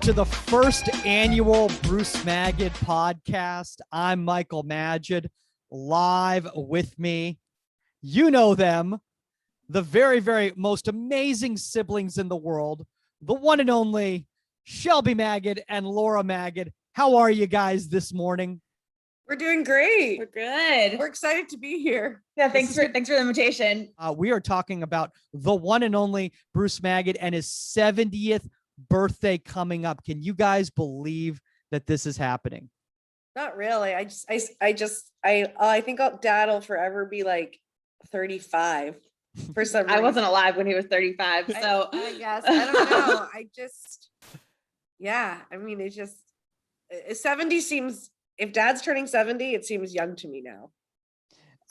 to the first annual Bruce Magid podcast. I'm Michael Magid. Live with me, you know them, the very, very most amazing siblings in the world, the one and only Shelby Magid and Laura Magid. How are you guys this morning? We're doing great. We're good. We're excited to be here. Yeah, thanks for the invitation. We are talking about the one and only Bruce Magid and his 70th birthday coming up. Can you guys believe that this is happening? Not really. I think Dad will forever be like 35 for some reason. I wasn't alive when he was 35, so I guess I don't know. I mean, it's just 70 seems. If Dad's turning 70, it seems young to me now.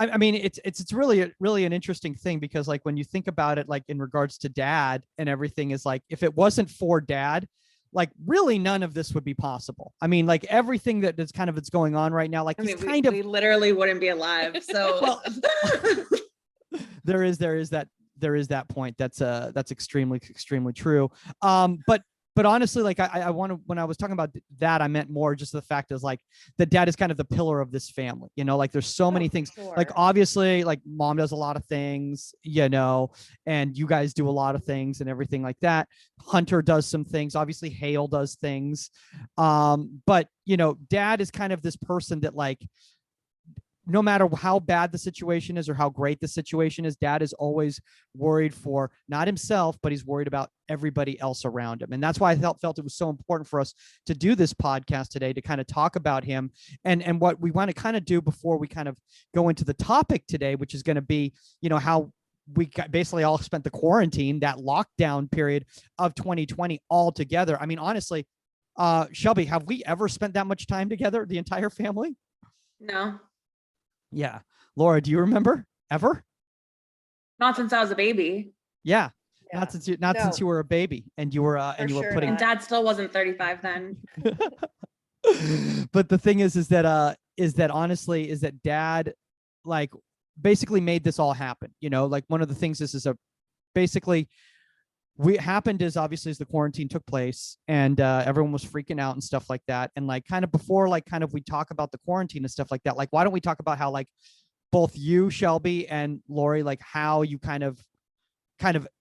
I mean, it's really an interesting thing because like when you think about it, like in regards to Dad and everything is like, if it wasn't for Dad, like really none of this would be possible. I mean, like everything that is kind of it's going on right now, like we literally wouldn't be alive. So well, there is that point. That's extremely true. But honestly, like I want to, when I was talking about that, I meant more just the fact is like the dad is kind of the pillar of this family, you know, like there's so many things, sure. Like obviously like mom does a lot of things, you know, and you guys do a lot of things and everything like that. Hunter does some things, obviously Hale does things. But you know, Dad is kind of this person that like, no matter how bad the situation is or how great the situation is, Dad is always worried for not himself, but he's worried about everybody else around him. And that's why I felt it was so important for us to do this podcast today to kind of talk about him and what we want to kind of do before we kind of go into the topic today, which is going to be, you know, how we basically all spent the quarantine, that lockdown period of 2020 all together. I mean, honestly, Shelby, have we ever spent that much time together, the entire family? No. Yeah. Laura, do you remember ever? Not since I was a baby. Yeah. Not since you were a baby and you were putting And Dad still wasn't 35 then. But the thing is that honestly is that Dad like basically made this all happen. You know, like one of the things basically happened is obviously as the quarantine took place and everyone was freaking out and stuff like that. And like kind of before, like kind of we talk about the quarantine and stuff like that. Like, why don't we talk about how like both you, Shelby, and Lori, like how you kind of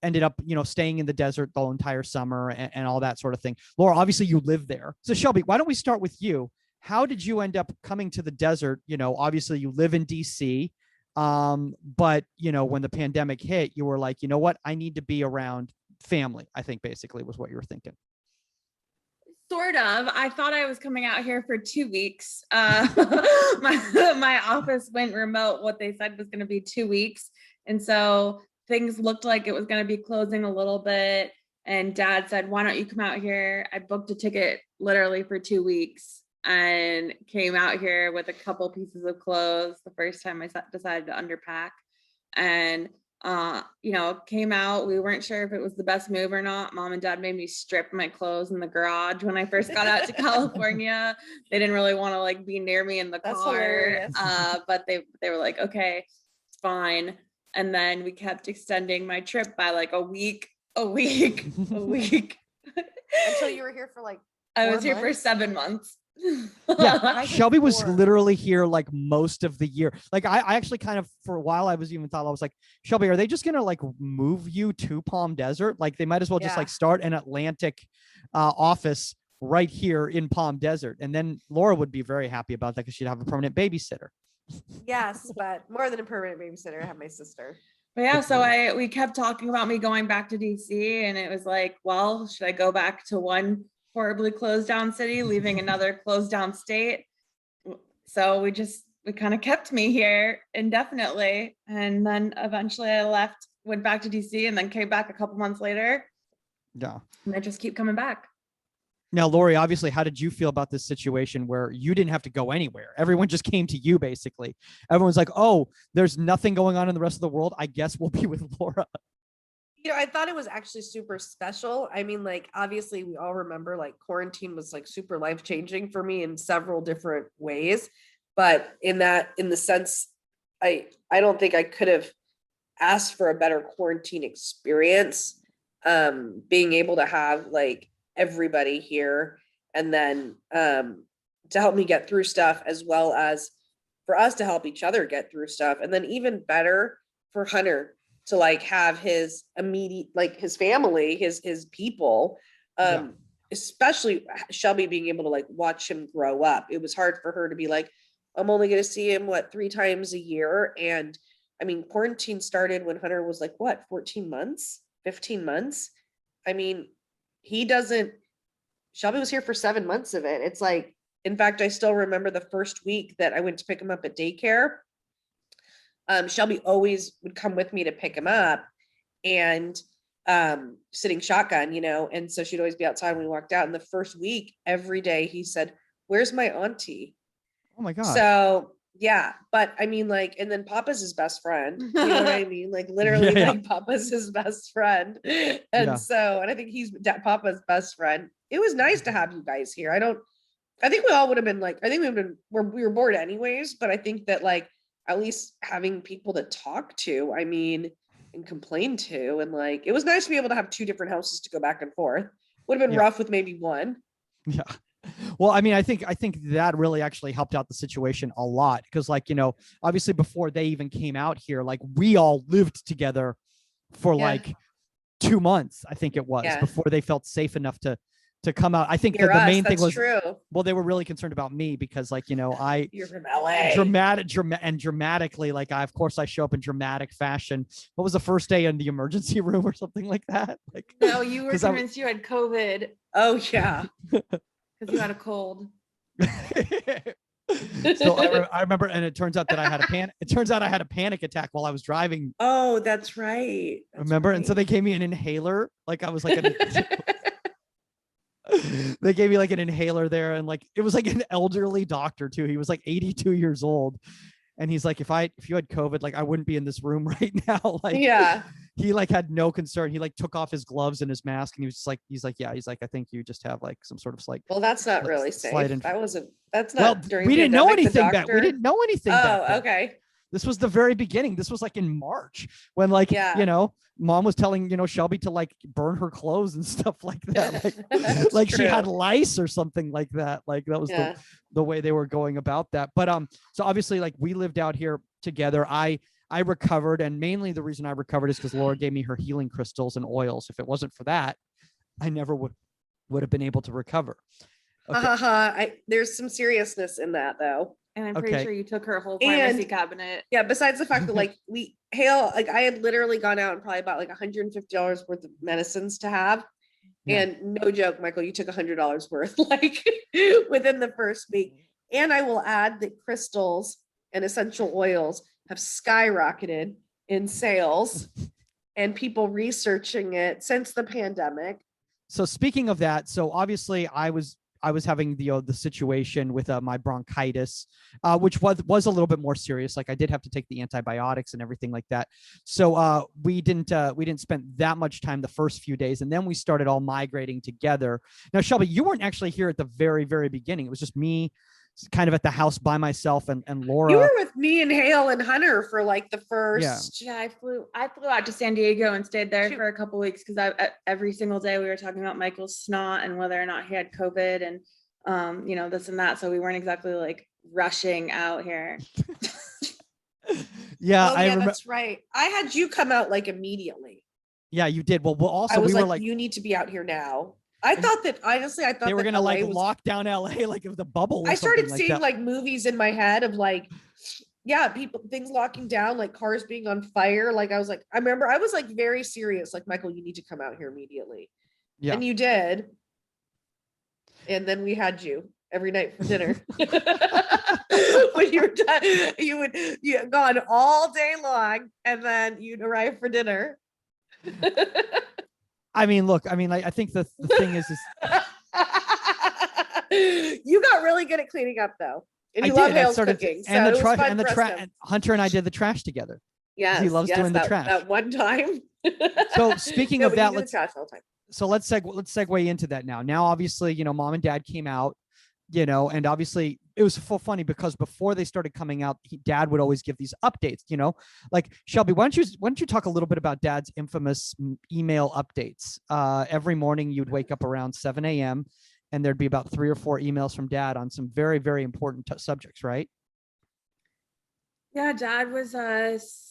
ended up, you know, staying in the desert the entire summer and all that sort of thing. Laura, obviously you live there. So Shelby, why don't we start with you? How did you end up coming to the desert? You know, obviously you live in DC. But you know, when the pandemic hit, you were like, you know what, I need to be around family, I think basically was what you were thinking. Sort of. I thought I was coming out here for 2 weeks. My office went remote. What they said was going to be 2 weeks. And so things looked like it was going to be closing a little bit. And Dad said, why don't you come out here? I booked a ticket literally for 2 weeks and came out here with a couple pieces of clothes the first time I decided to underpack. And you know, came out. We weren't sure if it was the best move or not. Mom and Dad made me strip my clothes in the garage when I first got out to California. They didn't really want to like be near me in the That's car. hilarious. But they were like, okay, it's fine. And then we kept extending my trip by like a week. Until you were here for like 4 I was here months? for 7 months. Yeah, Shelby was literally here like most of the year. Like I actually kind of for a while I was like, Shelby, are they just gonna like move you to Palm Desert? Like they might as well just like start an Atlantic office right here in Palm Desert. And then Laura would be very happy about that because she'd have a permanent babysitter. Yes, but more than a permanent babysitter, I have my sister. But yeah, so we kept talking about me going back to DC, and it was like, well, should I go back to one horribly closed down city, leaving another closed down state? So we kind of kept me here indefinitely. And then eventually I left, went back to DC, and then came back a couple months later. Yeah. And I just keep coming back. Now, Lori, obviously, how did you feel about this situation where you didn't have to go anywhere? Everyone just came to you, basically. Everyone's like, oh, there's nothing going on in the rest of the world. I guess we'll be with Laura. You know, I thought it was actually super special. I mean, like, obviously we all remember like quarantine was like super life-changing for me in several different ways. But in the sense, I don't think I could have asked for a better quarantine experience. Being able to have like everybody here. And then to help me get through stuff, as well as for us to help each other get through stuff. And then even better for Hunter to like have his immediate, like his family, his people, especially Shelby being able to like watch him grow up. It was hard for her to be like, I'm only going to see him 3 times a year. And I mean, quarantine started when Hunter was like, 14 months, 15 months. I mean, Shelby was here for 7 months of it. It's like, in fact, I still remember the first week that I went to pick him up at daycare. Shelby always would come with me to pick him up, and sitting shotgun, and so she'd always be outside when we walked out. And the first week, every day he said, "Where's my auntie?" Oh my God. So yeah, but I mean, like, and then Papa's his best friend. You know what I mean? Like literally, like Papa's his best friend. And so, and I think he's Papa's best friend. It was nice to have you guys here. I think we all would have been like, I think we were bored anyways, but I think that like, at least having people to talk to, I mean, and complain to, and like, it was nice to be able to have 2 different houses to go back and forth. Would have been rough with maybe one. Yeah. Well, I mean, I think that really actually helped out the situation a lot, because like, obviously before they even came out here, like we all lived together for like 2 months, I think it was, before they felt safe enough to come out. I think that the main thing was true. Well, they were really concerned about me because like, you're from LA. Dramatically, like of course I show up in dramatic fashion. What was the first day in the emergency room or something like that? Like, no, you were convinced you had COVID. Oh yeah. Because you had a cold. So I remember, and it turns out that I had a panic attack while I was driving. Oh, that's right. Remember? Right. And so they gave me an inhaler. Like I was like, they gave me like an inhaler there, and like it was like an elderly doctor too. He was like 82 years old, and he's like, if you had COVID, like I wouldn't be in this room right now. Like, yeah. He like had no concern. He like took off his gloves and his mask, and he was just like, he's like, I think you just have like some sort of like. Well, that's not really safe. That's not. Well, during we didn't know anything back. We didn't know anything. Oh, okay. This was the very beginning. This was like in March when like, Mom was telling, Shelby to like burn her clothes and stuff like that. Like she had lice or something like that. Like that was the way they were going about that. But so obviously like we lived out here together. I recovered, and mainly the reason I recovered is because Laura gave me her healing crystals and oils. If it wasn't for that, I never would have been able to recover. Okay. There's some seriousness in that though. And I'm pretty sure you took her whole pharmacy cabinet. Yeah, besides the fact that like I had literally gone out and probably bought like $150 worth of medicines to have. Yeah. And no joke, Michael, you took $100 worth like within the first week. And I will add that crystals and essential oils have skyrocketed in sales and people researching it since the pandemic. So speaking of that, so obviously I was having the situation with my bronchitis, which was a little bit more serious. Like I did have to take the antibiotics and everything like that. So we didn't spend that much time the first few days, and then we started all migrating together. Now, Shelby, you weren't actually here at the very, very beginning. It was just me kind of at the house by myself and Laura. You were with me and Hale and Hunter for like the first. Yeah, I flew out to San Diego and stayed there for a couple weeks because every single day we were talking about Michael's snot and whether or not he had COVID and this and that. So we weren't exactly like rushing out here. Yeah, that's right. I had you come out like immediately. Yeah, you did. Well, also we were like, you need to be out here now. I thought they were gonna like lock down LA like it was a bubble. I started seeing like movies in my head of like, things locking down, like cars being on fire. Like I was like, I remember I was like very serious. Like, Michael, you need to come out here immediately. Yeah. And you did. And then we had you every night for dinner. When you were done, you had gone all day long, and then you'd arrive for dinner. I mean, look, I think the thing is you got really good at cleaning up though. And you love Hale's cooking. And Hunter and I did the trash together. Yeah. He loves doing the trash. That one time. So speaking of that, let's segue into that now. Now, obviously, Mom and Dad came out. you know, and obviously it was so funny because before they started coming out, dad would always give these updates, you know, like Shelby, why don't you talk a little bit about dad's infamous email updates? Every morning you'd wake up around 7 a.m. and there'd be about 3 or 4 emails from dad on some very, very important subjects, right? Yeah, Dad was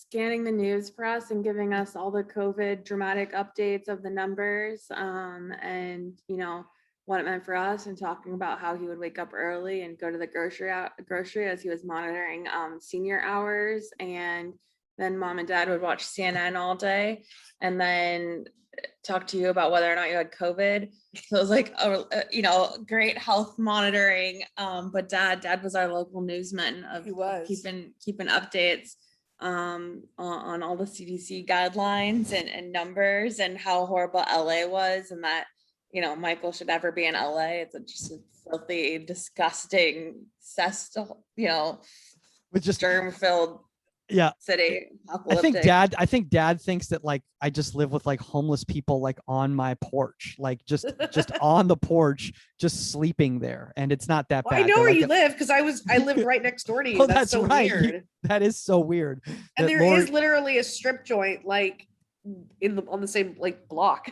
scanning the news for us and giving us all the COVID dramatic updates of the numbers, and you know what it meant for us, and talking about how he would wake up early and go to the grocery as he was monitoring senior hours, and then Mom and Dad would watch CNN all day, and then talk to you about whether or not you had COVID. So it was like you know, great health monitoring. But dad was our local newsman of keeping updates on all the CDC guidelines and numbers, and how horrible LA was, and that, you know, Michael should never be in LA. It's just a filthy, disgusting, you know, With just germ-filled city. I think dad thinks that like I just live with like homeless people like on my porch, like just on the porch, just sleeping there, and it's not that bad. I know They're where like you live because I lived right next door to you. Oh, that's so right. Weird. That is so weird. And there is literally a strip joint like on the same like block.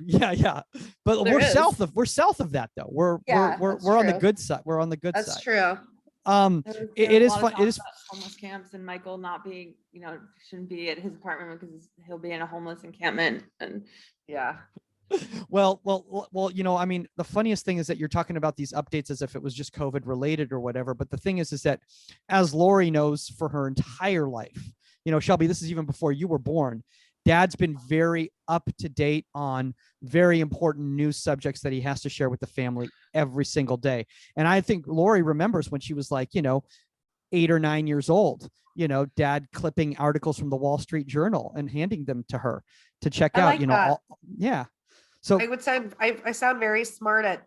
yeah. But we're south of that though. We're on the good side. We're on the good side. That's true. It is fun. It is homeless camps, and Michael not being, you know, shouldn't be at his apartment because he'll be in a homeless encampment. And yeah. Well, you know, I mean, the funniest thing is that you're talking about these updates as if it was just COVID related or whatever. But the thing is that as Lori knows for her entire life, you know, Shelby, this is even before you were born, Dad's been very up to date on very important news subjects that he has to share with the family every single day. And I think Lori remembers when she was like, you know, 8 or 9 years old, you know, Dad clipping articles from the Wall Street Journal and handing them to her to check out, you know, So I sound very smart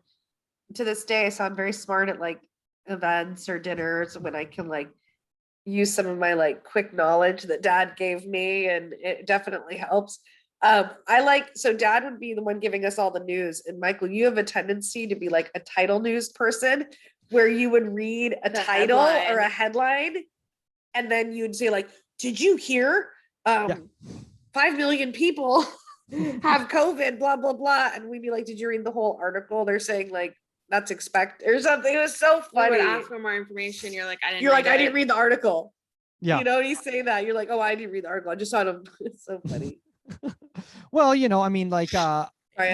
to this day. I sound very smart at like events or dinners when I can like use some of my like quick knowledge that Dad gave me, and it definitely helps. So Dad would be the one giving us all the news, and Michael, you have a tendency to be like a title news person where you would read a title or a headline and then you'd say like, did you hear 5 million people have COVID, blah blah blah, and we'd be like, did you read the whole article? They're saying like that's expected or something. It was so funny. You would ask for more information. You're like, I didn't read the article. Yeah. You know, you say that. You're like, oh, I didn't read the article. I just saw it. It's so funny. Well, you know, I mean, like, you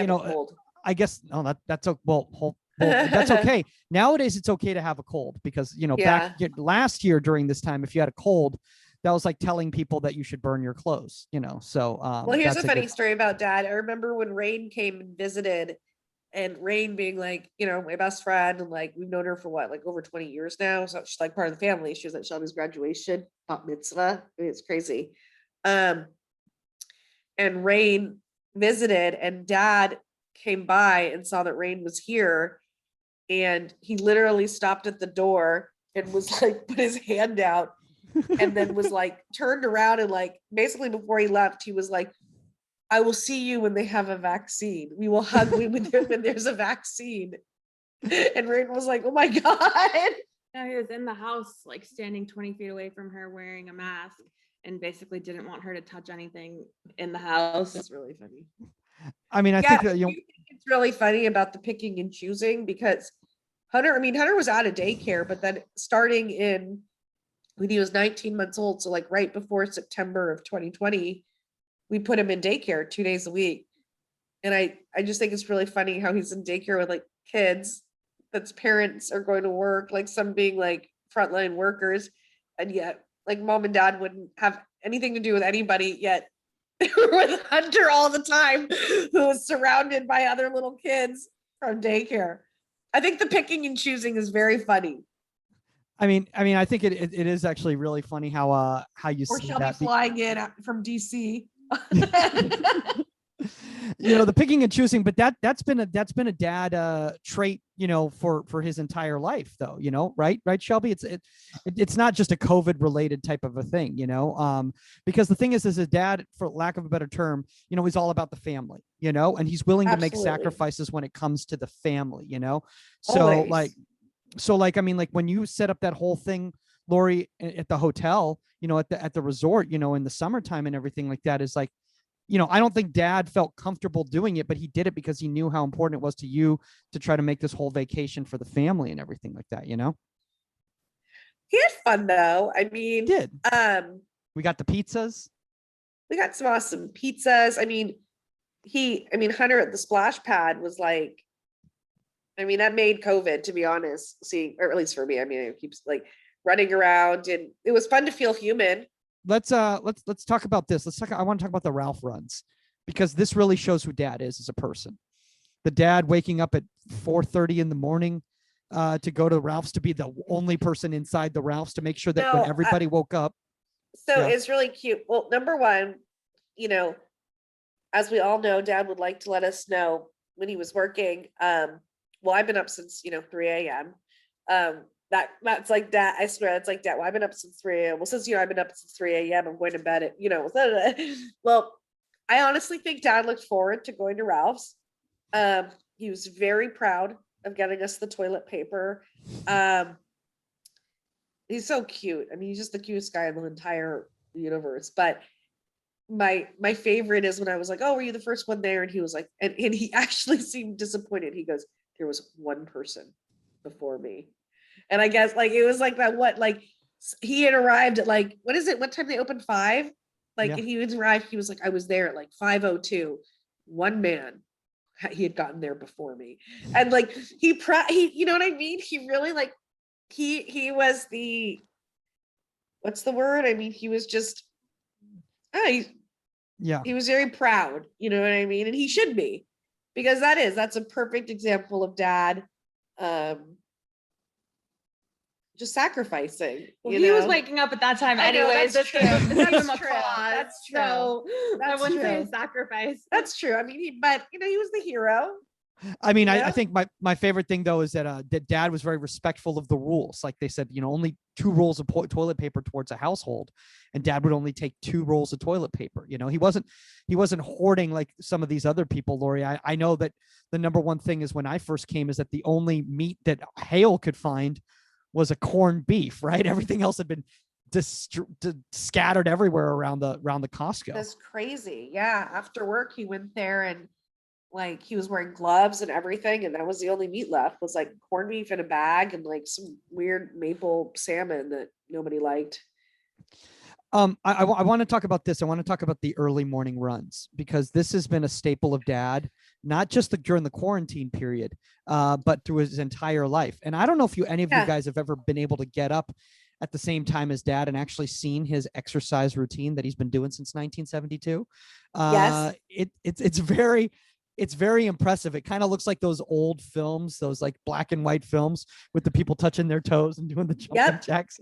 know, I guess, no, that's okay. Nowadays, it's okay to have a cold because, you know, back last year during this time, if you had a cold, that was like telling people that you should burn your clothes, you know? So, well, here's a funny story about Dad. I remember when Rain came and visited, and Rain being like, you know, my best friend, and like we've known her for what, like over 20 years now. So she's like part of the family. She was at Shelby's graduation, bat mitzvah. I mean, it's crazy. And Rain visited, and Dad came by and saw that Rain was here, and he literally stopped at the door and was like, put his hand out, and then was like turned around and like basically before he left, he was like, I will see you when they have a vaccine. We will hug when there's a vaccine. And Rain was like, oh my God. No, he was in the house, like standing 20 feet away from her wearing a mask, and basically didn't want her to touch anything in the house. It's really funny. I mean, I think that, you know, it's really funny about the picking and choosing, because Hunter was out of daycare, but then starting when he was 19 months old, so like right before September of 2020, we put him in daycare 2 days a week. And I just think it's really funny how he's in daycare with like kids that's parents are going to work, like some being like frontline workers. And yet like Mom and Dad wouldn't have anything to do with anybody, yet they were with Hunter all the time, who was surrounded by other little kids from daycare. I think the picking and choosing is very funny. I mean, I think it is actually really funny how you or see Shelby that flying in from DC. You know, the picking and choosing, but that's been a dad trait, you know, for his entire life though, you know, right Shelby, it's not just a COVID related type of a thing, you know, because the thing is a dad, for lack of a better term, you know, he's all about the family, you know, and he's willing to make sacrifices when it comes to the family, you know. So always. Like, So like, I mean, like when you set up that whole thing, Lori, at the hotel, at the resort, in the summertime and everything like that, is like, I don't think Dad felt comfortable doing it, but he did it because he knew how important it was to you to try to make this whole vacation for the family and everything like that. He had fun though. I mean, Did we got the pizzas? we got some awesome pizzas. I mean, Hunter at the splash pad was like, that made COVID, to be honest, or at least for me. It keeps like running around, and it was fun to feel human. Let's talk about this. I want to talk about the Ralph runs, because this really shows who Dad is as a person. The dad waking up at 4:30 in the morning to go to Ralph's, to be the only person inside the Ralph's, to make sure that when everybody woke up. So it's really cute. Well, number one, as we all know, Dad would like to let us know when he was working. Well, I've been up since 3 a.m. That's like Dad. I swear that's like Dad. Well, I've been up since 3 a.m. Well, since I've been up since 3 a.m. I'm going to bed at Well, I honestly think Dad looked forward to going to Ralph's. He was very proud of getting us the toilet paper. He's so cute. He's just the cutest guy in the entire universe. But my favorite is when I was like, "Oh, were you the first one there?" And he was like, and he actually seemed disappointed. He goes, "There was one person before me." And I guess like it was like that. What, like he had arrived at like, what is it? What time they opened? 5? Like, and he would arrive. He was like, "I was there at like 5:02. One man, he had gotten there before me." And like he you know what I mean? He really like he was the, what's the word? He was just he was very proud, you know what I mean? And he should be, because that's a perfect example of Dad just sacrificing. Well, he was waking up at that time anyways. That's true. That's true. So I wouldn't say a sacrifice. That's true. He was the hero. I think my favorite thing though is that Dad was very respectful of the rules. Like they said, only 2 rolls of toilet paper towards a household, and Dad would only take 2 rolls of toilet paper. He wasn't hoarding like some of these other people, Lori. I know that the number one thing is, when I first came, is that the only meat that Hale could find was a corned beef, right? Everything else had been scattered everywhere around the Costco. That's crazy. Yeah. After work, he went there and like he was wearing gloves and everything, and that was the only meat left, was like corned beef in a bag and like some weird maple salmon that nobody liked. I want to talk about this. I want to talk about the early morning runs, because this has been a staple of Dad, not just during the quarantine period, but through his entire life. And I don't know if any of you guys have ever been able to get up at the same time as Dad and actually seen his exercise routine that he's been doing since 1972. Yes. It's very impressive. It kind of looks like those old films, those like black and white films with the people touching their toes and doing the jumping jacks.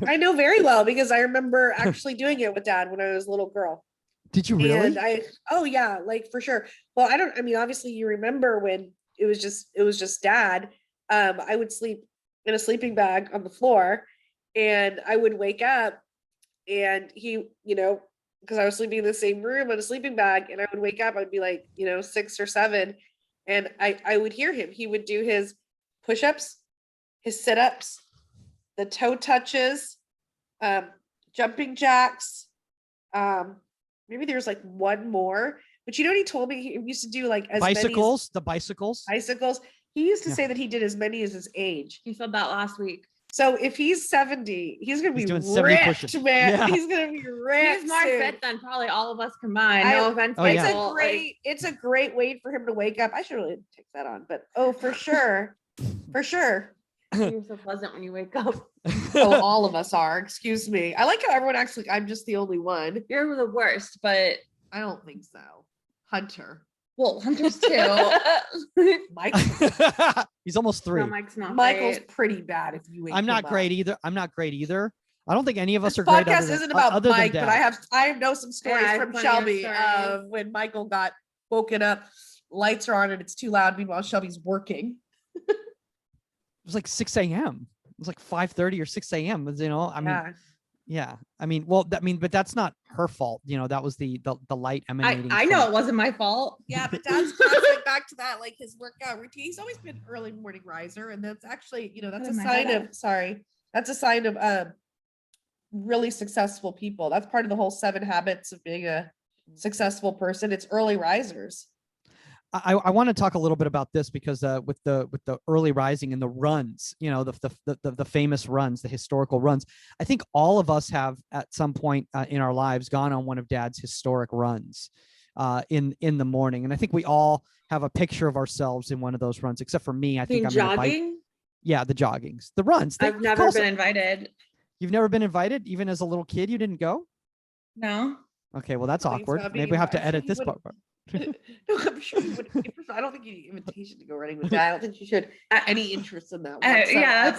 I know very well, because I remember actually doing it with Dad when I was a little girl. Did you really? And oh yeah, like for sure. Well, obviously you remember when it was just Dad. I would sleep in a sleeping bag on the floor, and I would wake up, and he, because I was sleeping in the same room on a sleeping bag, and I would wake up, I'd be like, 6 or 7. And I would hear him. He would do his push-ups, his sit-ups, the toe touches, jumping jacks. Maybe there's like one more, but what he told me? He used to do like bicycles. He used to say that he did as many as his age. He said that last week. So if he's 70, he's going to be doing ripped, man. Yeah. He's going to be ripped. He's more fit than probably all of us combined. No offense. It's a great way for him to wake up. I should really take that on, but for sure. For sure. You're so pleasant when you wake up. Oh, all of us are. Excuse me. I like how everyone acts like I'm just the only one. You're the worst, but I don't think so. Hunter. Well, Hunter's too. Mike. He's almost 3. No, Mike's not. Michael's pretty bad if you wake I'm not him great up. either. I'm not great either. I don't think any of us are Podcast great. isn't about Mike, but I know some stories from Shelby of when Michael got woken up, lights are on and it's too loud. Meanwhile, Shelby's working. It was like 6 a.m. It was like 5:30 or 6 a.m. Yeah. I mean, well, but that's not her fault. You know, that was the light emanating. I know it wasn't my fault. Yeah, but Dad's constant back to that, like his workout routine. He's always been early morning riser, and that's actually, that's a sign of that's a sign of really successful people. That's part of the whole 7 habits of being a successful person. It's early risers. I want to talk a little bit about this because with the early rising and the runs, the famous runs, the historical runs, I think all of us have at some point in our lives gone on one of Dad's historic runs in the morning, and I think we all have a picture of ourselves in one of those runs, except for me. I think I'm jogging. Yeah, the joggings, the runs. I've never been invited. You've never been invited, even as a little kid. You didn't go? No. Okay, well that's awkward. Maybe we have to edit this part. No, I'm sure you would. I don't think you need an invitation to go running with Dad. I don't think you should have any interest in that. Yeah,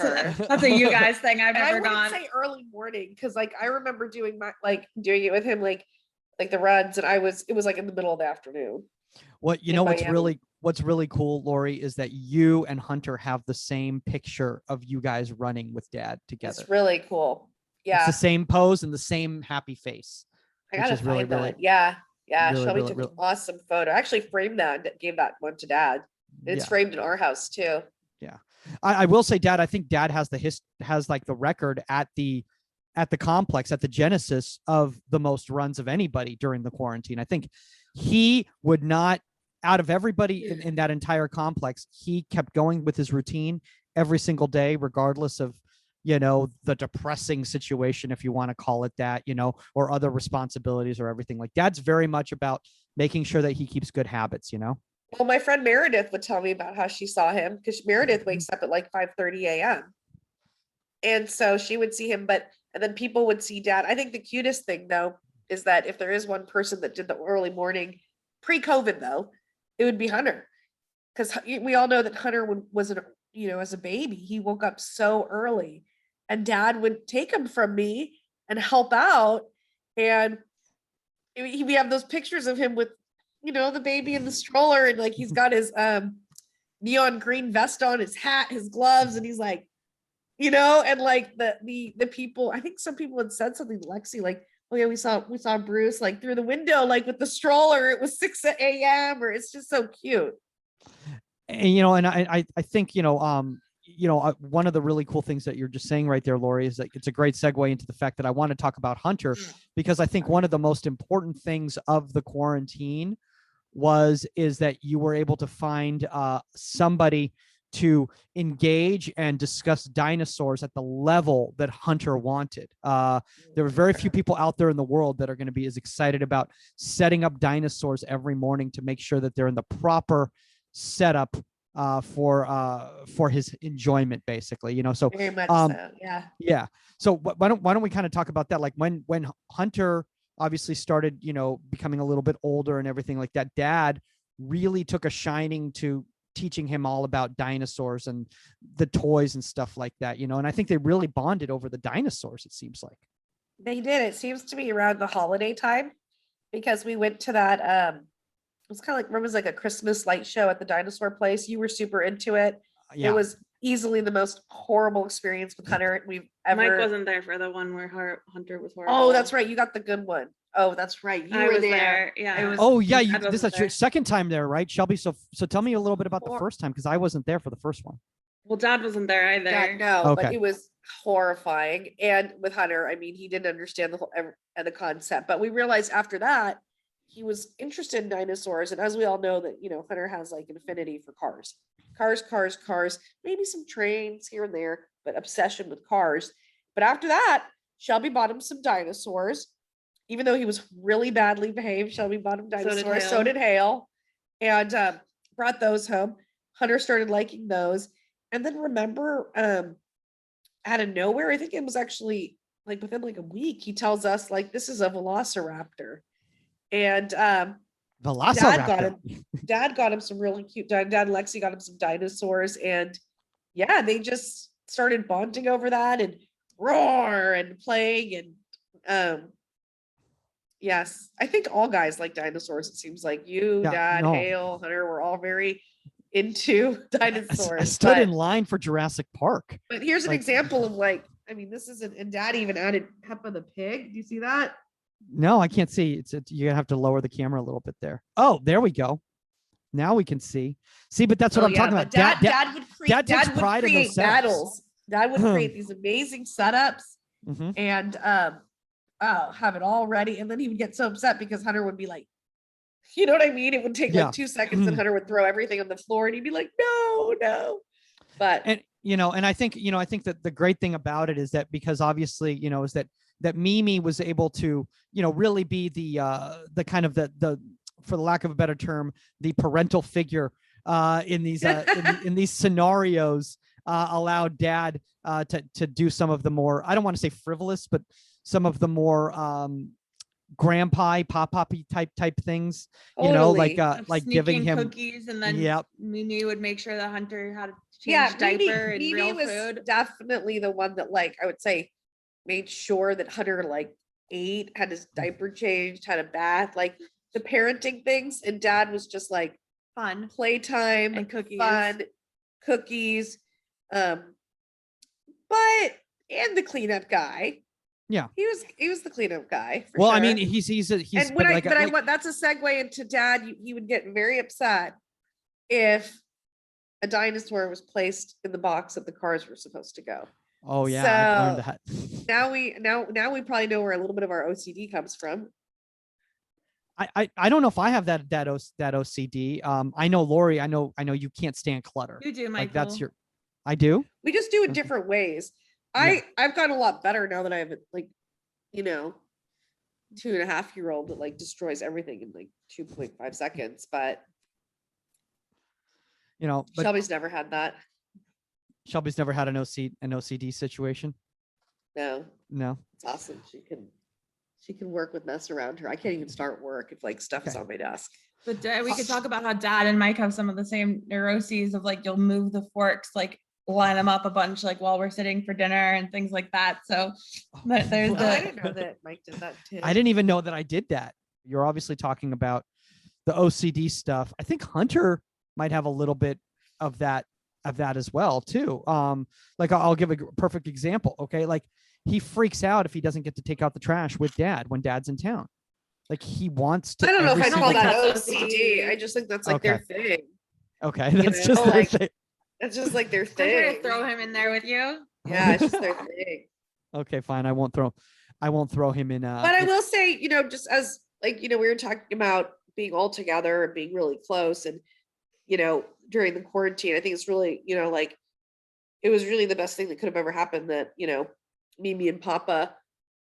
that's a you guys thing. I've never gone. I wouldn't say early morning because, like, I remember doing it with him, like the runs, and it was like in the middle of the afternoon. What what's really cool, Lori, is that you and Hunter have the same picture of you guys running with Dad together. It's really cool. Yeah, it's the same pose and the same happy face. I gotta find that. Yeah. Shelby took an awesome photo. I actually framed that, gave that one to Dad. It's framed in our house too. Yeah, I will say, Dad, I think Dad has the record at the complex, at the Genesis, of the most runs of anybody during the quarantine. I think he would not, out of everybody in that entire complex, he kept going with his routine every single day, regardless of the depressing situation, if you want to call it that, or other responsibilities or everything. Like, Dad's very much about making sure that he keeps good habits, Well, my friend Meredith would tell me about how she saw him, because Meredith wakes up at like 5:30 a.m. And so she would see him, and then people would see Dad. I think the cutest thing, though, is that if there is one person that did the early morning pre-COVID, though, it would be Hunter. Because we all know that Hunter was as a baby, he woke up so early. And Dad would take him from me and help out. And we have those pictures of him with, the baby in the stroller, and like he's got his neon green vest on, his hat, his gloves, and he's like, and like the people, I think some people had said something to Lexi, like, oh yeah, we saw Bruce like through the window, like with the stroller. It was 6 a.m. or it's just so cute. And and I think one of the really cool things that you're just saying right there, Lori, is that it's a great segue into the fact that I want to talk about Hunter, because I think one of the most important things of the quarantine is that you were able to find somebody to engage and discuss dinosaurs at the level that Hunter wanted. There were very few people out there in the world that are going to be as excited about setting up dinosaurs every morning to make sure that they're in the proper setup for his enjoyment, basically, so very much so. Yeah. So why don't we kind of talk about that? Like when Hunter obviously started, becoming a little bit older and everything like that, Dad really took a shining to teaching him all about dinosaurs and the toys and stuff like that, and I think they really bonded over the dinosaurs, it seems like. They did. It seems to be around the holiday time, because we went to that it was kind of like, it was like a Christmas light show at the dinosaur place. You were super into it. Yeah. It was easily the most horrible experience with Hunter we've ever. Mike wasn't there for the one where Hunter was horrible. Oh, that's right. You got the good one. Oh, that's right. You were there. Yeah. This is your second time there, right, Shelby? So tell me a little bit about the first time, because I wasn't there for the first one. Well, Dad wasn't there either. Yeah, no, okay. But it was horrifying. And with Hunter, I mean, he didn't understand the concept. But we realized after that, he was interested in dinosaurs. And as we all know that, Hunter has like an affinity for cars, maybe some trains here and there, but obsession with cars. But after that, Shelby bought him some dinosaurs, even though he was really badly behaved. Shelby bought him dinosaurs. So did Hale. And brought those home. Hunter started liking those. And then remember, out of nowhere, I think it was actually like within like a week, he tells us like, this is a velociraptor. And Dad got him some really cute. Dad and Lexi got him some dinosaurs, and yeah, they just started bonding over that and roar and playing. And yes, I think all guys like dinosaurs. It seems like Dad, Hale, Hunter, we're all very into dinosaurs. I stood in line for Jurassic Park. But here's an example of like I mean, this isn't, and Dad even added Peppa the Pig. Do you see that? No, I can't see. You're gonna have to lower the camera a little bit there. Oh, there we go. Now we can see. See, but that's what I'm talking about. Dad would create, Dad takes pride in those setups. battles. Dad would create these amazing setups and have it all ready. And then he would get so upset because Hunter would be like, you know what I mean? It would take like 2 seconds and Hunter would throw everything on the floor and he'd be like, no. But and I think that the great thing about it is that because obviously, is that Mimi was able to, really be the kind of the for the lack of a better term, the parental figure in these in these scenarios, allowed Dad to do some of the more, I don't want to say frivolous, but some of the more grandpa pop-poppy type things, like giving him cookies, and then Mimi would make sure that Hunter had to change diaper and Mimi real was food. Definitely the one that, like, I would say made sure that Hunter like ate, had his diaper changed, had a bath, like the parenting things. And Dad was just like Fun playtime and cookies. fun cookies, but and the cleanup guy. Yeah, he was the cleanup guy. Well, sure. I mean, he's and when I went, that's a segue into Dad. He would get very upset if a dinosaur was placed in the box that the cars were supposed to go. Oh yeah, so I've learned that. now we probably know where a little bit of our OCD comes from. I don't know if I have that OCD. I know Lori. I know you can't stand clutter. You do, Michael. Like that's your. I do. We just do it different ways. I've gotten a lot better now that I have like, 2.5-year-old that like destroys everything in like 2.5 seconds. But Shelby's never had that. Shelby's never had an OCD situation. No. It's awesome. She can work with mess around her. I can't even start work if like stuff is on my desk. But we could talk about how Dad and Mike have some of the same neuroses of like, you'll move the forks, like line them up a bunch, like while we're sitting for dinner and things like that. So there's I didn't know that Mike did that too. I didn't even know that I did that. You're obviously talking about the OCD stuff. I think Hunter might have a little bit of that as well too. Like I'll give a perfect example. Okay. Like he freaks out if he doesn't get to take out the trash with Dad when Dad's in town. Like he wants to. I don't know if I call that OCD. I just think that's like their thing. Okay. That's just their thing. That's just like their thing. I'm gonna throw him in there with you. Yeah, it's just their thing. Okay, fine. I won't throw him in. But I will say, just as like, we were talking about being all together and being really close and, during the quarantine, I think it's really, like it was really the best thing that could have ever happened that, Mimi and Papa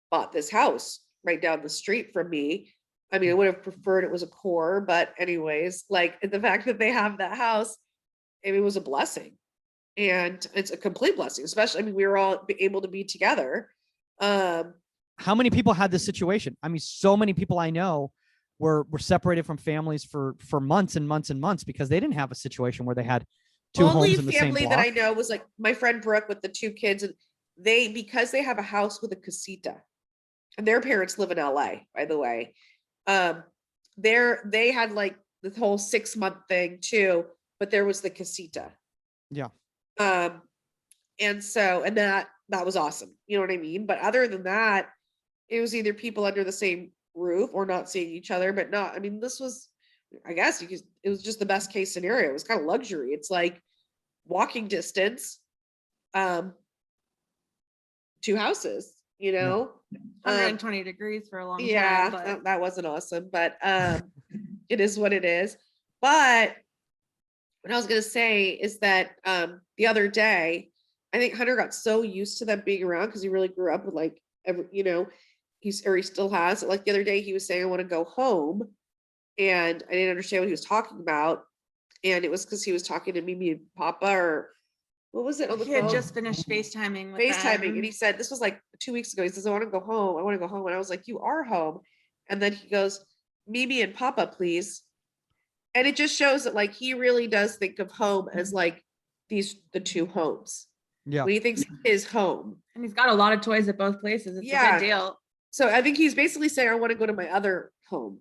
bought this house right down the street from me. I mean, I would have preferred it was a core, but anyways, like the fact that they have that house, it was a blessing, and it's a complete blessing, especially, I mean, we were all able to be together. How many people had this situation? I mean, so many people I know were separated from families for months and months and months because they didn't have a situation where they had two homes in the same block. Only family that I know was like my friend Brooke with the 2 kids, and because they have a house with a casita, and their parents live in LA, by the way. They had like the whole 6-month thing too, but there was the casita. Yeah. And that was awesome. You know what I mean? But other than that, it was either people under the same roof or not seeing each other, but not, I mean, this was, I guess it was just the best case scenario. It was kind of luxury. It's like walking distance, 2 houses, 120 degrees for a long time. Yeah, that wasn't awesome, but it is what it is. But what I was going to say is that the other day, I think Hunter got so used to them being around because he really grew up with like, he still has. Like the other day he was saying, I want to go home. And I didn't understand what he was talking about. And it was because he was talking to Mimi and Papa, or what was it on the phone? He had just finished FaceTiming with them. And he said, this was like 2 weeks ago. He says, I want to go home. And I was like, you are home. And then he goes, Mimi and Papa, please. And it just shows that like he really does think of home as like the 2 homes. Yeah. When he thinks his home. And he's got a lot of toys at both places. It's a good deal. So I think he's basically saying, I want to go to my other home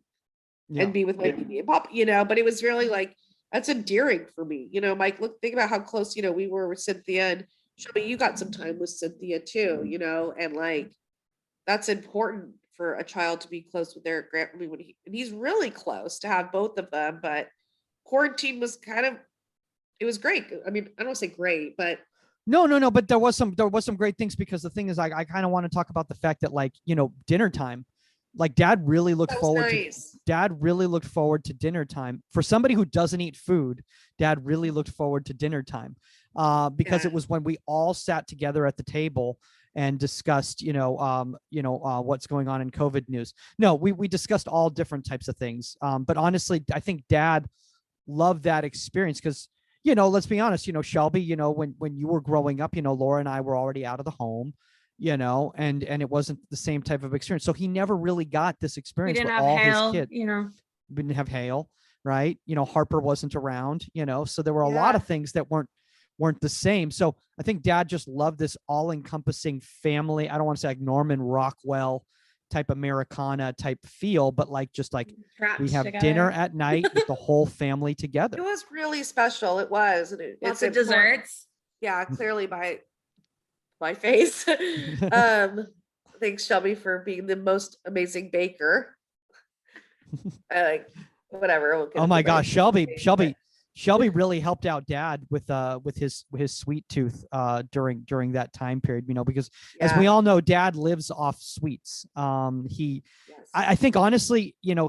and be with my Mimi and Papa, but it was really like, that's endearing for me. Mike, think about how close, we were with Cynthia and Shelby, you got some time with Cynthia too, you know, and like that's important for a child to be close with their grand. I mean, and he's really close to have both of them, but quarantine was kind of, it was great. I mean, I don't say great, but No, but there was some great things, because the thing is, I kind of want to talk about the fact that, like, you know, dinner time, like dad really looked that was forward nice. to dinner time. For somebody who doesn't eat food, dad really looked forward to dinner time, because it was when we all sat together at the table and discussed, what's going on in COVID news. No, we discussed all different types of things. But honestly, I think dad loved that experience, because, you know, let's be honest, you know, Shelby, you know, when you were growing up, you know, Laura and I were already out of the home, you know, and it wasn't the same type of experience. So he never really got this We experience didn't with have all hail, his kids. you know. We didn't have Hale, right? You know, Harper wasn't around, you know, so there were a lot of things that weren't the same. So I think dad just loved this all-encompassing family. I don't want to say like Norman Rockwell type Americana type feel, but like just like Trapped we have together. dinner at night with the whole family together. It was really special. It was. And Lots it's of important. desserts. Yeah, clearly by my face. Thanks, Shelby, for being the most amazing baker. I like whatever. We'll get Oh into my gosh, but- Shelby really helped out dad with his sweet tooth during that time period, you know, because as we all know, dad lives off sweets. He Yes. I think honestly, you know,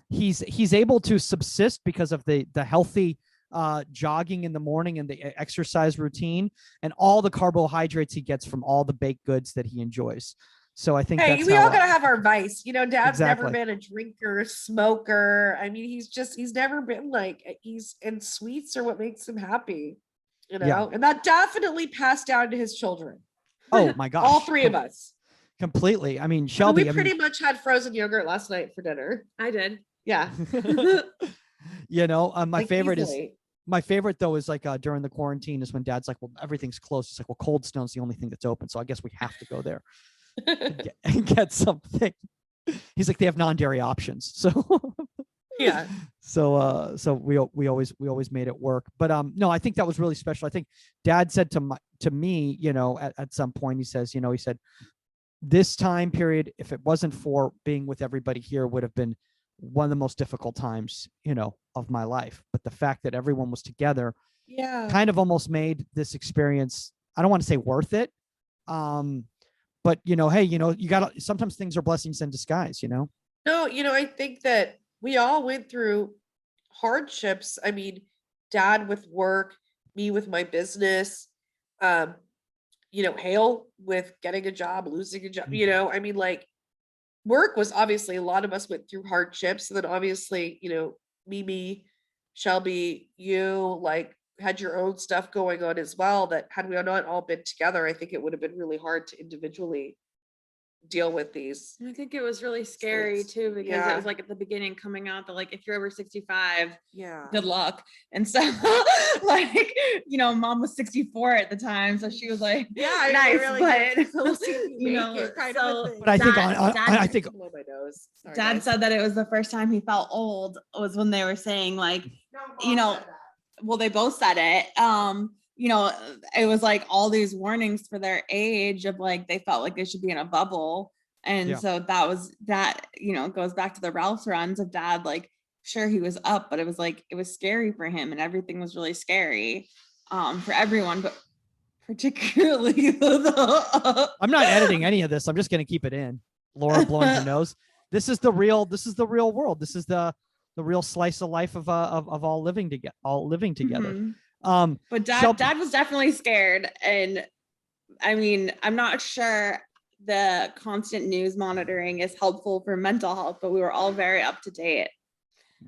he's able to subsist because of the healthy jogging in the morning and the exercise routine and all the carbohydrates he gets from all the baked goods that he enjoys. So I think Hey, that's we how, all gotta have our vice. You know, dad's never Exactly. been a drinker, smoker. I mean, he's never been like and sweets are what makes him happy, you know, Yeah. and that definitely passed down to his children. Oh my gosh. All three of us. Completely. I mean, I mean, Shelby, we pretty much had frozen yogurt last night for dinner. I did. Yeah. you know, my Like, favorite is easily. my favorite though is like during the quarantine is when dad's like, well, everything's closed. It's like, well, Cold Stone's the only thing that's open, so I guess we have to go there and get something. He's like, they have non-dairy options, so Yeah. so we always made it work. But no, I think that was really special. I think dad said to me, you know, at some point, he said this time period, if it wasn't for being with everybody here, would have been one of the most difficult times, you know, of my life. But the fact that everyone was together Yeah. kind of almost made this experience, I don't want to say worth it. But you know, hey, you know, sometimes things are blessings in disguise, you know? No, you know, I think that we all went through hardships. I mean, dad with work, me with my business, you know, Hale with getting a job, losing a job, you know, I mean, like work was obviously a lot of us went through hardships. And then obviously, you know, Mimi, Shelby, you like had your own stuff going on as well, that had we not all been together, I think it would have been really hard to individually deal with these. I think it was really scary It's- too, because it yeah. was like at the beginning coming out that like if you're over 65, Yeah. good luck. And so like, you know, mom was 64 at the time, so she was like, Yeah, I nice, really but we'll see if you make know, it kind so of a thing. But I think Dad- I think Blow my nose. Sorry, dad guys. said that it was the first time he felt old was when they were saying like, No, you Mom know, said that. well, they both said it. You know, it was like all these warnings for their age of like they felt like they should be in a bubble. And Yeah. so that, you know, goes back to the Ralph's runs of dad, like, sure, he was up, but it was like, it was scary for him and everything was really scary for everyone, but particularly I'm not editing any of this. I'm just going to keep it in. Laura blowing her nose. This is the real world. This is the real slice of life of all living together. Mhm. But Shelby- dad was definitely scared. And I mean, I'm not sure the constant news monitoring is helpful for mental health, but we were all very up to date.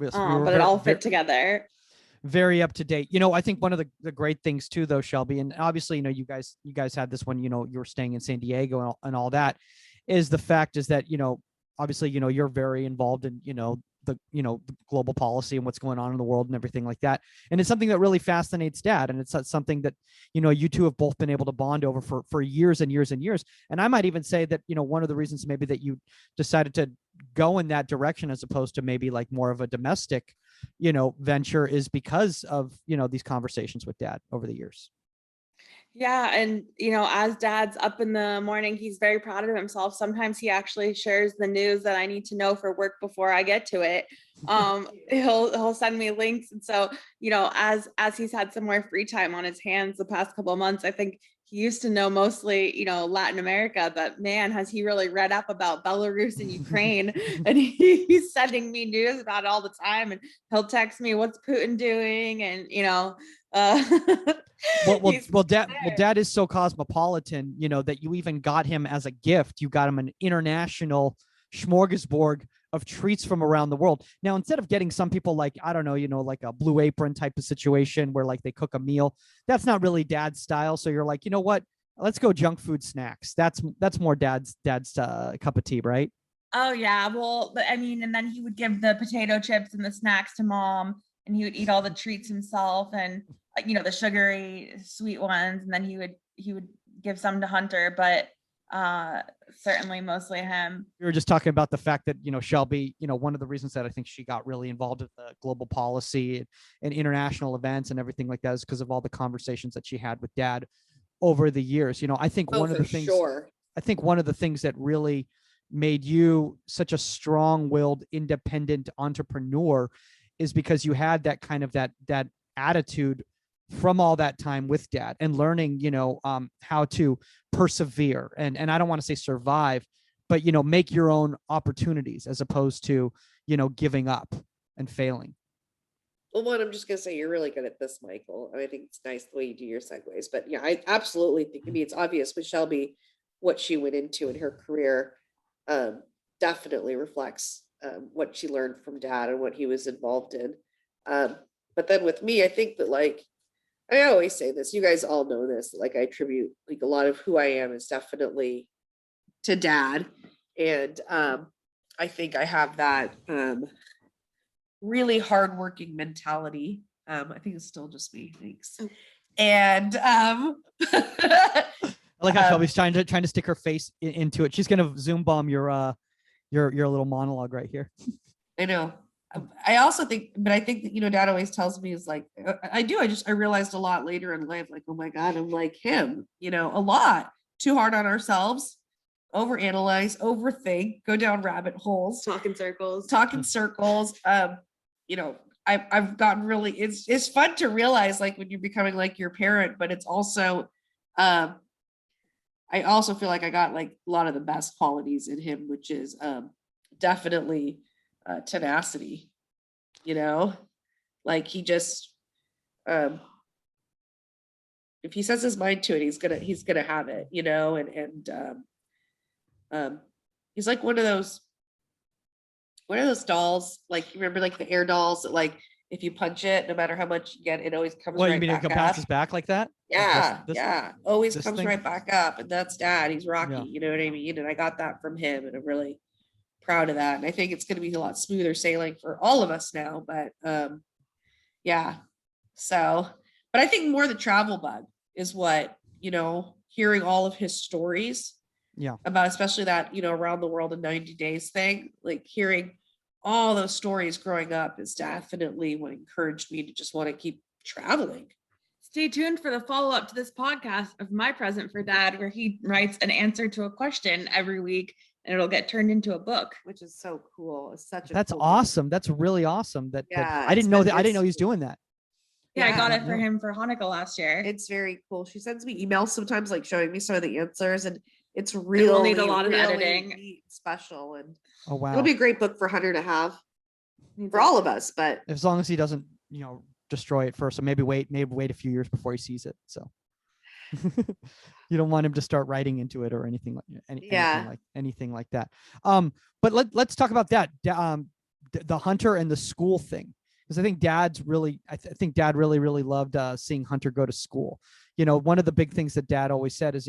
Yes, we were But it all fit together. very up to date. You know, I think one of the great things too, though, Shelby, and obviously, you know, you guys had this when, you know, you were staying in San Diego and all that, is the fact is that, you know, obviously, you know, you're very involved in, the global policy and what's going on in the world and everything like that. And it's something that really fascinates dad. And it's something that, you know, you two have both been able to bond over for years and years and years. And I might even say that, you know, one of the reasons maybe that you decided to go in that direction as opposed to maybe like more of a domestic, you know, venture is because of, you know, these conversations with dad over the years. Yeah. And, as dad's up in the morning, he's very proud of himself. Sometimes he actually shares the news that I need to know for work before I get to it. He'll send me links. And so, as he's had some more free time on his hands the past couple of months, I think he used to know mostly, Latin America, but man, has he really read up about Belarus and Ukraine. And he's sending me news about it all the time. And he'll text me, what's Putin doing? And, dad is so cosmopolitan, that you even got him as a gift. You got him an international smorgasbord of treats from around the world. Now, instead of getting some people like, I don't know, like a Blue Apron type of situation where like they cook a meal, that's not really dad's style. So you're like, you know what? Let's go junk food snacks. That's more dad's cup of tea, right? Oh yeah. Well, but I mean, and then he would give the potato chips and the snacks to mom, and he would eat all the treats himself, and the sugary sweet ones. And then he would give some to Hunter, but certainly mostly him. We were just talking about the fact that, Shelby, one of the reasons that I think she got really involved with the global policy and international events and everything like that is because of all the conversations that she had with dad over the years. I think one of the things, I think one of the things that really made you such a strong-willed, independent entrepreneur is because you had that kind of that attitude from all that time with dad and learning, how to persevere and I don't want to say survive, but, make your own opportunities as opposed to, giving up and failing. Well, one, I'm just going to say you're really good at this, Michael. I think it's nice the way you do your segues, but yeah, I absolutely think, it's obvious with Shelby, what she went into in her career definitely reflects what she learned from dad and what he was involved in. But then with me, I think that I always say this, you guys all know this, I attribute a lot of who I am is definitely to dad. And I think I have that really hardworking mentality. I think it's still just me, thanks. And I like how Shelby's trying to stick her face into it. She's gonna Zoom bomb your little monologue right here. I know. I also think, but I think that, dad always tells me is I realized a lot later in life, oh my God, I'm like him, a lot too hard on ourselves, overanalyze, overthink, go down rabbit holes, talk in circles. I've gotten really, it's fun to realize when you're becoming your parent, but it's also, I also feel like I got a lot of the best qualities in him, which is definitely tenacity, he just if he sets his mind to it, he's gonna have it, and he's like one of those dolls, remember the air dolls that if you punch it, no matter how much you get, it always comes right back up. Bounces back like that? Yeah, always comes right back up, and that's dad. He's Rocky, you know what I mean? And I got that from him, and I'm really proud of that. And I think it's going to be a lot smoother sailing for all of us now, but yeah. So, but I think more the travel bug is what, hearing all of his stories about, especially that, around the world in 90 days thing, hearing all those stories growing up is definitely what encouraged me to just want to keep traveling. Stay tuned for the follow-up to this podcast of My Present for Dad, where he writes an answer to a question every week, and it'll get turned into a book, which is so cool. It's such a That's cool awesome. Book. That's really awesome. I didn't know that. I didn't know he's doing that. Yeah, I got it for him for Hanukkah last year. It's very cool. She sends me emails sometimes, showing me some of the answers, and it's really, we'll need a lot of editing. Neat, special, and oh wow, it'll be a great book for Hunter to have for all of us. But as long as he doesn't, destroy it first, so maybe wait a few years before he sees it. So you don't want him to start writing into it or anything like that. But let's talk about that. The Hunter and the school thing, because I think Dad really loved seeing Hunter go to school. One of the big things that Dad always said is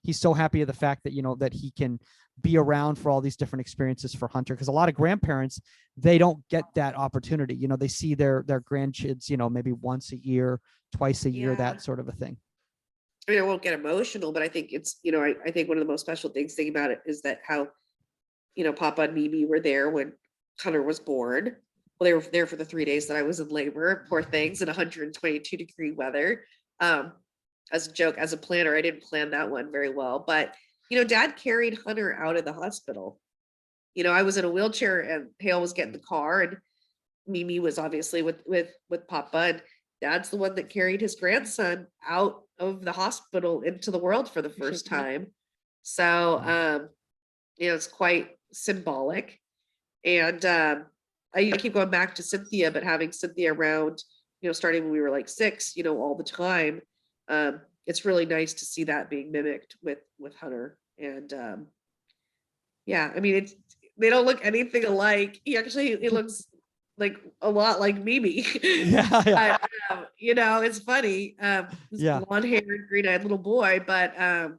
he's so happy of the fact that that he can be around for all these different experiences for Hunter, because a lot of grandparents, they don't get that opportunity. They see their grandkids maybe once a year, twice a year, that sort of a thing. I mean, I won't get emotional, but I think it's, I think one of the most special things about it is that how, Papa and Mimi were there when Hunter was born. Well, they were there for the 3 days that I was in labor, poor things, in 122-degree weather. as a joke, as a planner, I didn't plan that one very well, but Dad carried Hunter out of the hospital. I was in a wheelchair and Hale was getting the car, and Mimi was obviously with Papa, and Dad's the one that carried his grandson out of the hospital into the world for the first time. So, it's quite symbolic. And I keep going back to Cynthia, but having Cynthia around, starting when we were like 6, all the time, it's really nice to see that being mimicked with Hunter. And yeah, I mean, they don't look anything alike. He looks like a lot like Mimi. Yeah. It's funny. This blonde-haired, green-eyed little boy, but man,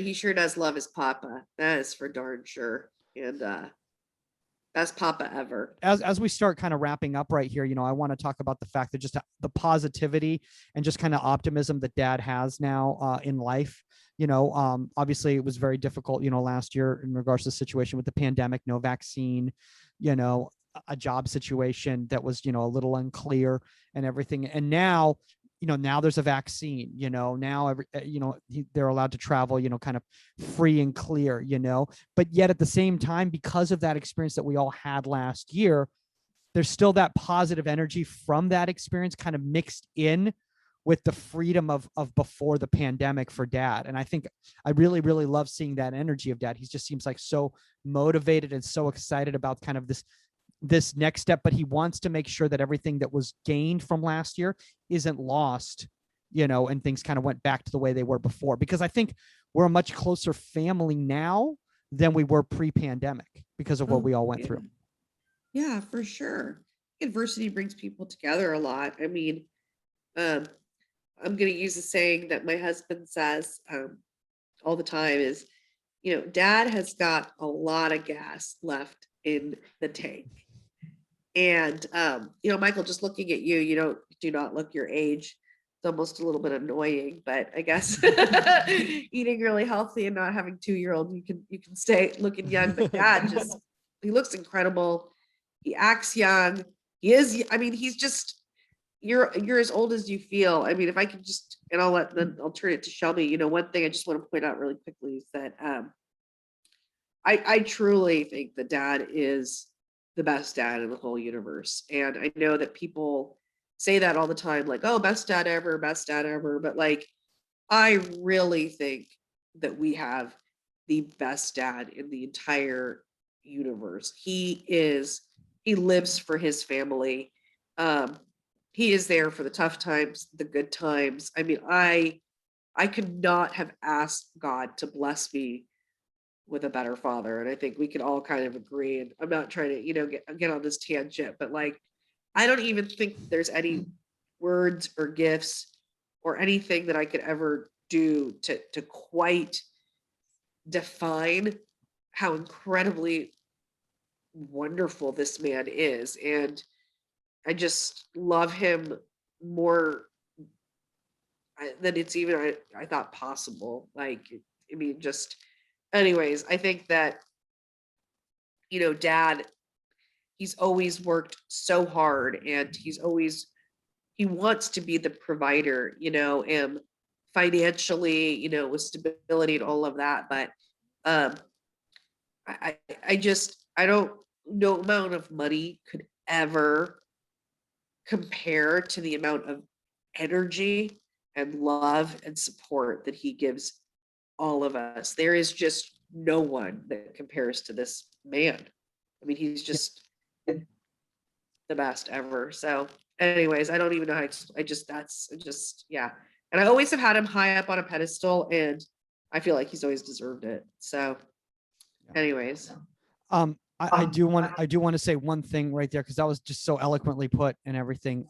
he sure does love his Papa. That is for darn sure. And best Papa ever. As we start kind of wrapping up right here, I want to talk about the fact that just the positivity and just kind of optimism that Dad has now in life. Obviously it was very difficult, last year in regards to the situation with the pandemic, no vaccine, a job situation that was, a little unclear and everything. And now, now there's a vaccine, now they're allowed to travel, kind of free and clear, but yet at the same time, because of that experience that we all had last year, there's still that positive energy from that experience kind of mixed in with the freedom of before the pandemic for Dad. And I think I really, really love seeing that energy of Dad. He just seems like so motivated and so excited about kind of this next step, but he wants to make sure that everything that was gained from last year isn't lost, and things kind of went back to the way they were before, because I think we're a much closer family now than we were pre-pandemic because of what we all went through. Yeah, for sure. Adversity brings people together a lot. I mean, I'm going to use a saying that my husband says all the time is, Dad has got a lot of gas left in the tank. And, Michael, just looking at you, do not look your age. It's almost a little bit annoying, but I guess eating really healthy and not having 2-year-old, you can stay looking young, but Dad he looks incredible. He acts young. He's just, you're as old as you feel. I mean, if I could just, and I'll turn it to Shelby. One thing I just want to point out really quickly is that I truly think that Dad is the best dad in the whole universe. And I know that people say that all the time, like, oh, best dad ever. But like, I really think that we have the best dad in the entire universe. He lives for his family. He is there for the tough times, the good times. I mean, I could not have asked God to bless me with a better father. And I think we can all kind of agree. And I'm not trying to, get on this tangent, but like, I don't even think there's any words or gifts or anything that I could ever do to quite define how incredibly wonderful this man is. And I just love him more than it's even I thought possible. Like, I mean, just anyways, I think that, Dad, he's always worked so hard, and he wants to be the provider, and financially, with stability and all of that. But I don't, no amount of money could ever compare to the amount of energy and love and support that he gives all of us. There is just no one that compares to this man. I mean, he's just the best ever. So anyways, I don't even know how yeah. And I always have had him high up on a pedestal, and I feel like he's always deserved it. So anyways. I do want to say one thing right there, because that was just so eloquently put and everything.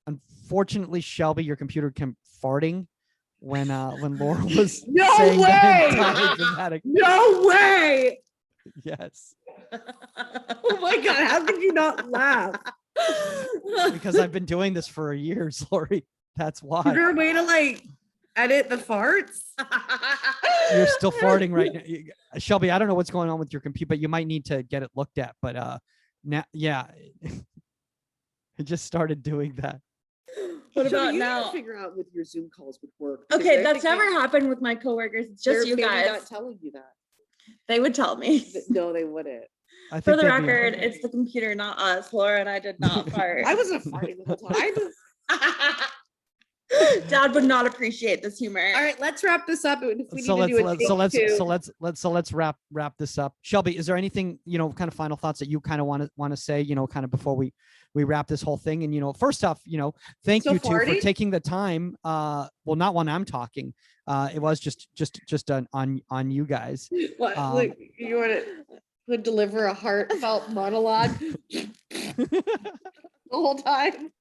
Unfortunately, Shelby, your computer kept farting when Laura was saying that dramatic. No way. Yes. Oh my God, how could you not laugh? Because I've been doing this for years, Lori. That's why. Is there a way to like edit the farts? You're still farting right now. Shelby, I don't know what's going on with your computer, but you might need to get it looked at. But now, yeah, it just started doing that. What Shelby, about you now? gotta figure out with your Zoom calls would work. because Okay, I that's think never happened with my coworkers. It's they're just you maybe guys. not telling you that. They would tell me. No, they wouldn't. I For think the they'd be- record, it's the computer, not us. Laura and I did not fart. I wasn't farting the whole time. Dad would not appreciate this humor. All right, let's wrap this up. If we so need to do a let's wrap this up. Shelby, is there anything, kind of final thoughts that you kind of want to say, kind of before we wrap this whole thing? And first off, thank So you two for farty? taking the time. Well, not when I'm talking. It was just on you guys. What? Look, you want to deliver a heartfelt monologue the whole time?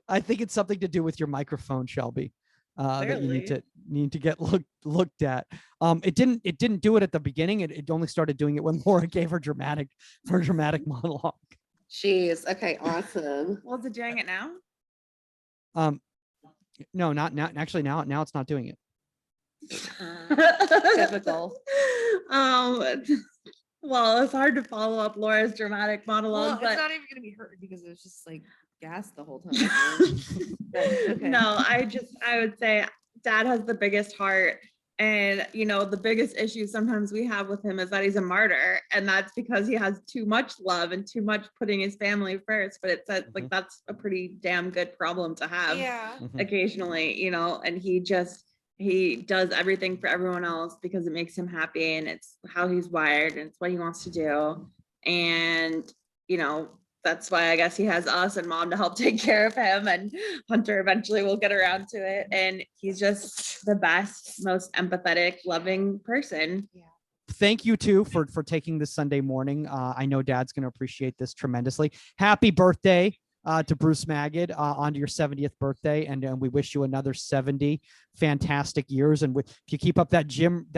I think it's something to do with your microphone, Shelby. That you Clearly. need to get looked at. It didn't do it at the beginning. It only started doing it when Laura gave her dramatic monologue. Jeez. Okay. Awesome. Well, is it doing it now? No, not now. Actually, now it's not doing it. Typical. Well, it's hard to follow up Laura's dramatic Well, monologue, it's but not even gonna be heard because it was just like gas the whole time. But, okay. no, I would say Dad has the biggest heart. And, the biggest issue sometimes we have with him is that he's a martyr. And that's because he has too much love and too much putting his family first. But it's like, that's a pretty damn good problem to have Yeah. occasionally, and he does everything for everyone else because it makes him happy and it's how he's wired and it's what he wants to do. And, that's why I guess he has us and Mom to help take care of him, and Hunter eventually will get around to it. And he's just the best, most empathetic, loving person. Thank you too for taking this Sunday morning. I know Dad's going to appreciate this tremendously. Happy birthday to Bruce Magid on your 70th birthday, and we wish you another 70 fantastic years. And if you keep up that gym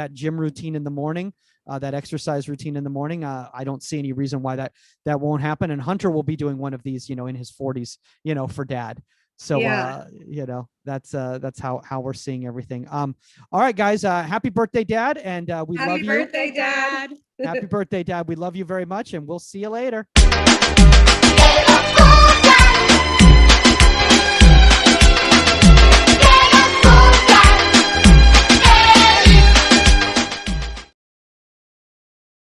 routine in the morning, that exercise routine in the morning, I don't see any reason why that won't happen. And Hunter will be doing one of these, in his 40s, for Dad. So, that's how we're seeing everything. All right, guys, happy birthday, Dad. And we love you. Happy birthday, Dad. Happy birthday, Dad. We love you very much, and we'll see you later.